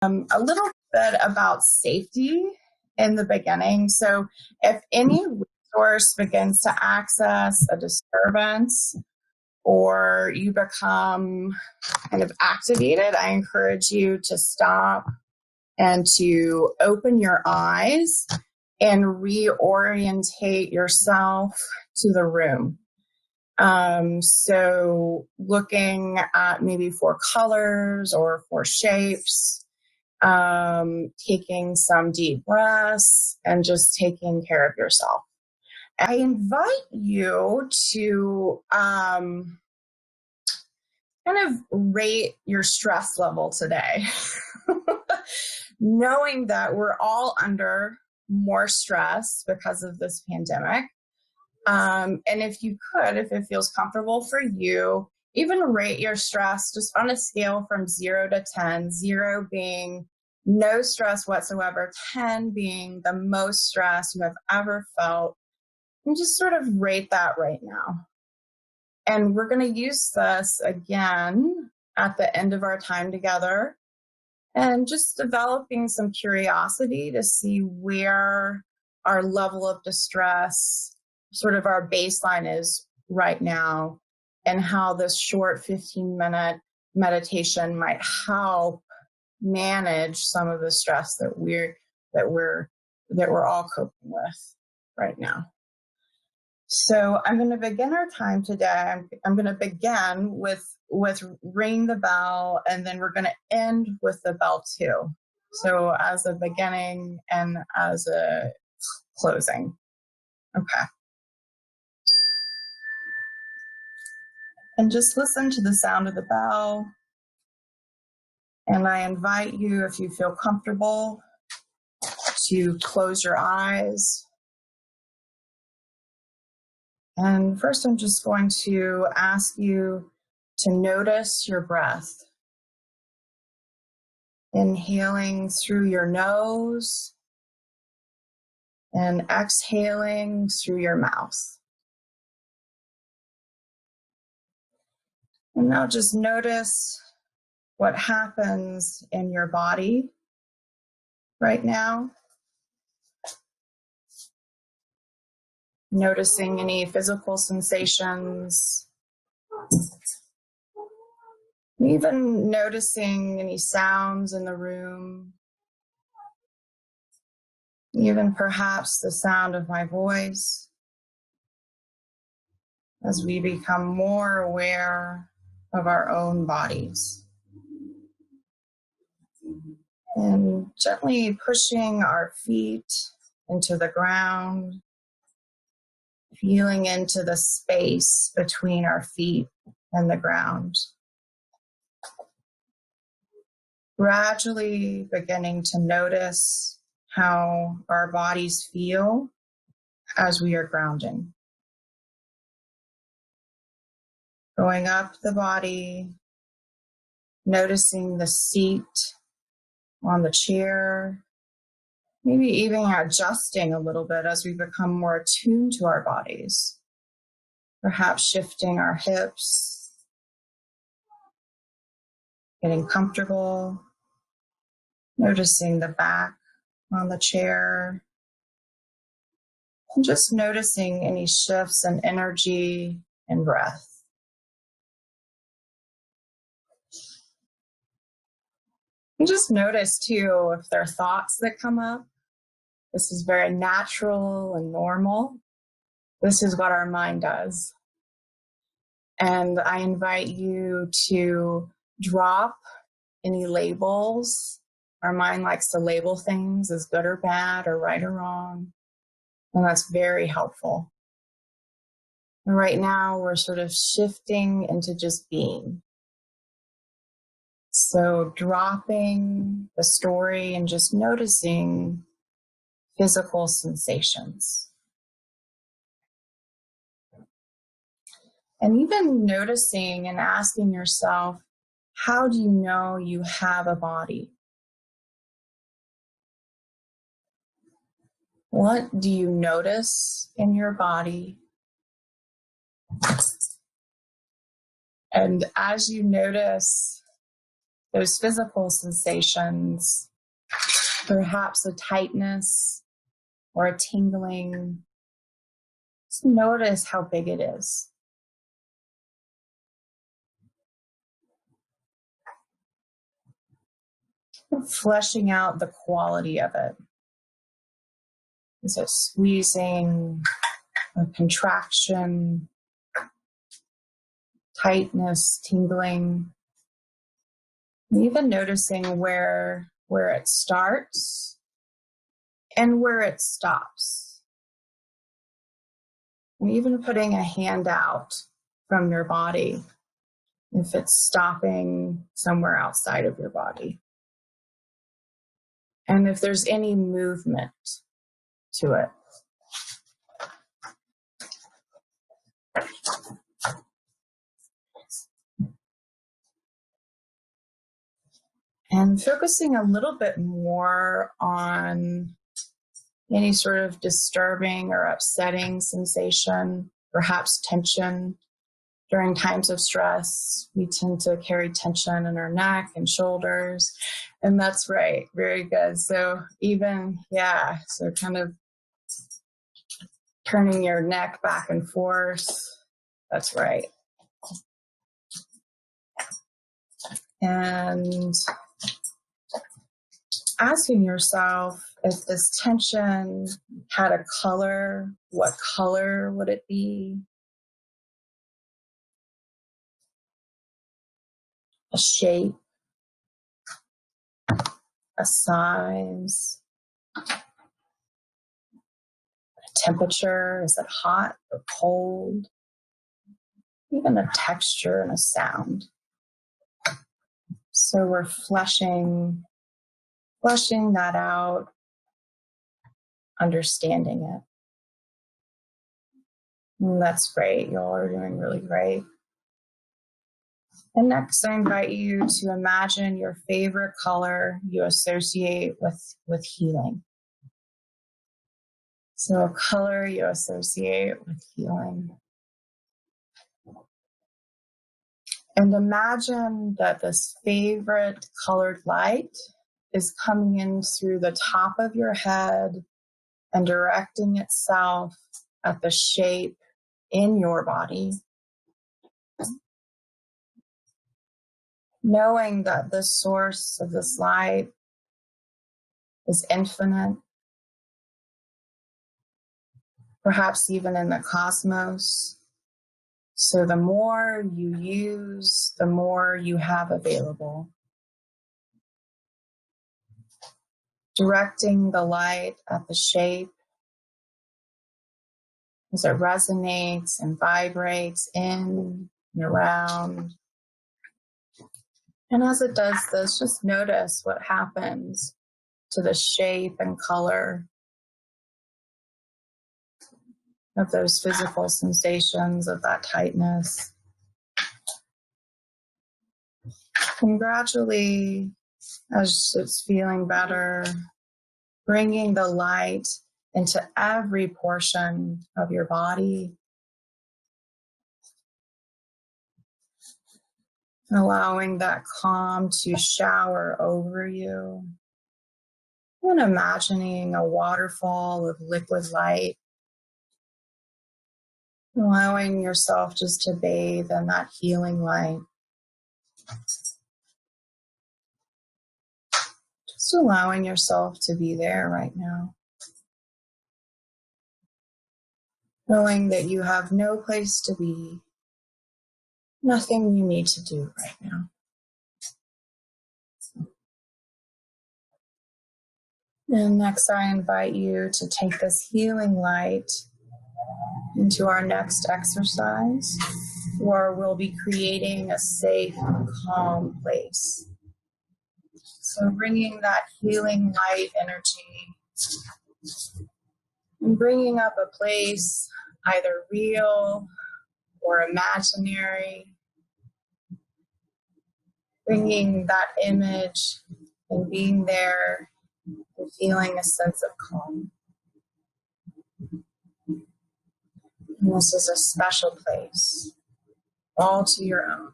A little bit about safety in the beginning. So if any resource begins to access a disturbance or you become kind of activated, I encourage you to stop and to open your eyes and reorientate yourself to the room. So looking at maybe for colors or for shapes, taking some deep breaths and just taking care of yourself. I invite you to kind of rate your stress level today, knowing that we're all under more stress because of this pandemic. And if you could, if it feels comfortable for you, even rate your stress just on a scale from 0 to 10, 0 being no stress whatsoever, 10 being the most stress you have ever felt. And just sort of rate that right now. And we're going to use this again at the end of our time together and just developing some curiosity to see where our level of distress, sort of our baseline is right now, and how this short 15-minute meditation might help manage some of the stress that we're all coping with right now. So I'm going to begin our time today. I'm going to begin with ring the bell, and then we're going to end with the bell too. So as a beginning and as a closing. Okay. And just listen to the sound of the bell. And I invite you, if you feel comfortable, to close your eyes. And first, I'm just going to ask you to notice your breath. Inhaling through your nose and exhaling through your mouth. And now just notice what happens in your body right now. Noticing any physical sensations. Even noticing any sounds in the room. Even perhaps the sound of my voice. As we become more aware of our own bodies. And gently pushing our feet into the ground, feeling into the space between our feet and the ground. Gradually beginning to notice how our bodies feel as we are grounding. Going up the body, noticing the seat on the chair, maybe even adjusting a little bit as we become more attuned to our bodies. Perhaps shifting our hips, getting comfortable, noticing the back on the chair, and just noticing any shifts in energy and breath. And just notice too if there are thoughts that come up. This is very natural and normal. This is what our mind does. And I invite you to drop any labels. Our mind likes to label things as good or bad or right or wrong. And that's very helpful. And right now we're sort of shifting into just being. So dropping the story and just noticing physical sensations. And even noticing and asking yourself, how do you know you have a body? What do you notice in your body? And as you notice those physical sensations, perhaps a tightness or a tingling. Just notice how big it is. Fleshing out the quality of it. Is it squeezing, a contraction, tightness, tingling? And even noticing where it starts and where it stops. And even putting a hand out from your body if it's stopping somewhere outside of your body. And if there's any movement to it. And focusing a little bit more on any sort of disturbing or upsetting sensation, perhaps tension. During times of stress, we tend to carry tension in our neck and shoulders. And that's right. Very good. So so kind of turning your neck back and forth. That's right. And asking yourself, if this tension had a color, what color would it be? A shape, a size, a temperature, is it hot or cold? Even a texture and a sound. So we're fleshing that out, understanding it. And that's great. Y'all are doing really great. And next, I invite you to imagine your favorite color you associate with healing. So a color you associate with healing. And imagine that this favorite colored light is coming in through the top of your head and directing itself at the shape in your body. Knowing that the source of this light is infinite, perhaps even in the cosmos. So the more you use, the more you have available. Directing the light at the shape as it resonates and vibrates in and around. And as it does this, just notice what happens to the shape and color of those physical sensations, of that tightness. And gradually, as it's feeling better, bringing the light into every portion of your body, and allowing that calm to shower over you. And imagining a waterfall of liquid light, allowing yourself just to bathe in that healing light. Just allowing yourself to be there right now. Knowing that you have no place to be, nothing you need to do right now. And next, I invite you to take this healing light into our next exercise, where we'll be creating a safe, calm place. So bringing that healing light energy and bringing up a place, either real or imaginary, bringing that image and being there and feeling a sense of calm. And this is a special place, all to your own.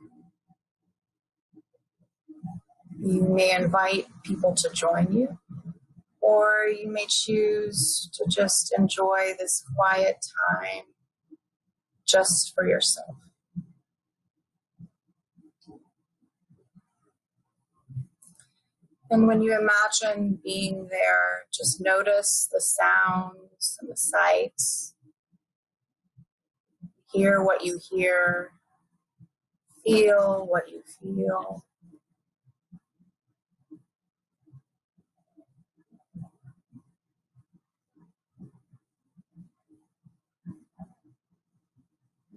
You may invite people to join you, or you may choose to just enjoy this quiet time just for yourself. And when you imagine being there, just notice the sounds and the sights. Hear what you hear. Feel what you feel.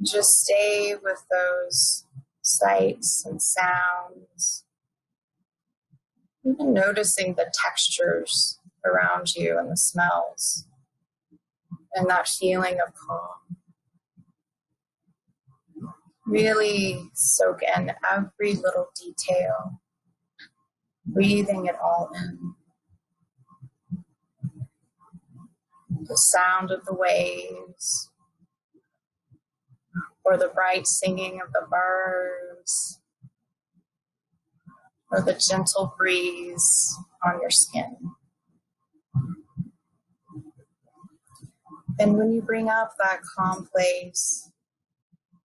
Just stay with those sights and sounds. Even noticing the textures around you and the smells and that feeling of calm. Really soak in every little detail, breathing it all in. The sound of the waves, or the bright singing of the birds, or the gentle breeze on your skin. And when you bring up that calm place,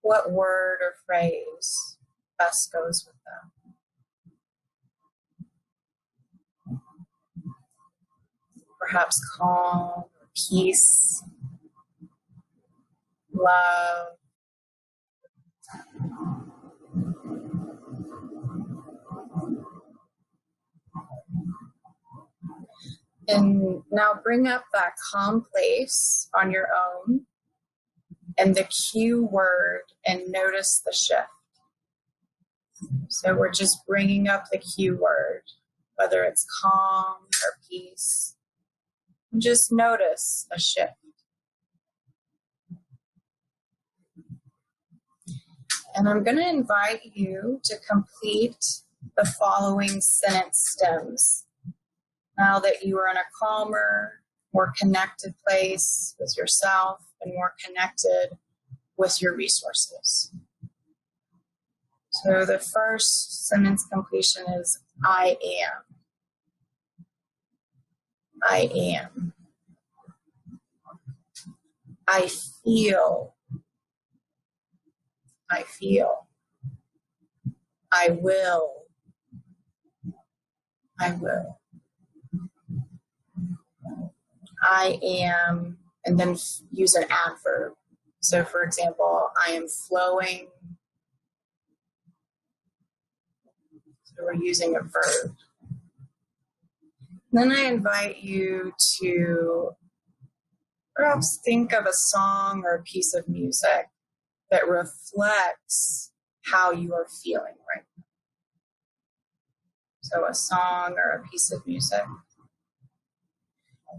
what word or phrase best goes with that? Perhaps calm, peace, love. And now bring up that calm place on your own and the cue word and notice the shift. So we're just bringing up the cue word, whether it's calm or peace. Just notice a shift. And I'm going to invite you to complete the following sentence stems. Now that you are in a calmer, more connected place with yourself and more connected with your resources. So the first sentence completion is I am. I am. I feel. I feel. I will. I will. I am, and then use an adverb. So for example, I am flowing. So we're using a verb. Then I invite you to perhaps think of a song or a piece of music that reflects how you are feeling right now. So a song or a piece of music.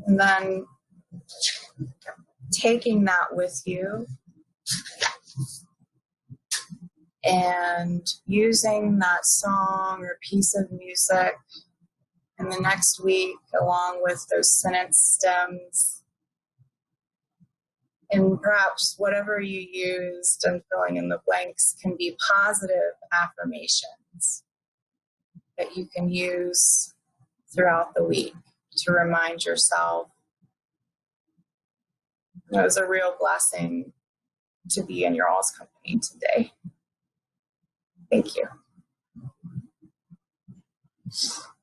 And then taking that with you and using that song or piece of music in the next week, along with those sentence stems, and perhaps whatever you used and filling in the blanks can be positive affirmations that you can use throughout the week to remind yourself it was a real blessing to be in your all's company today. Thank you.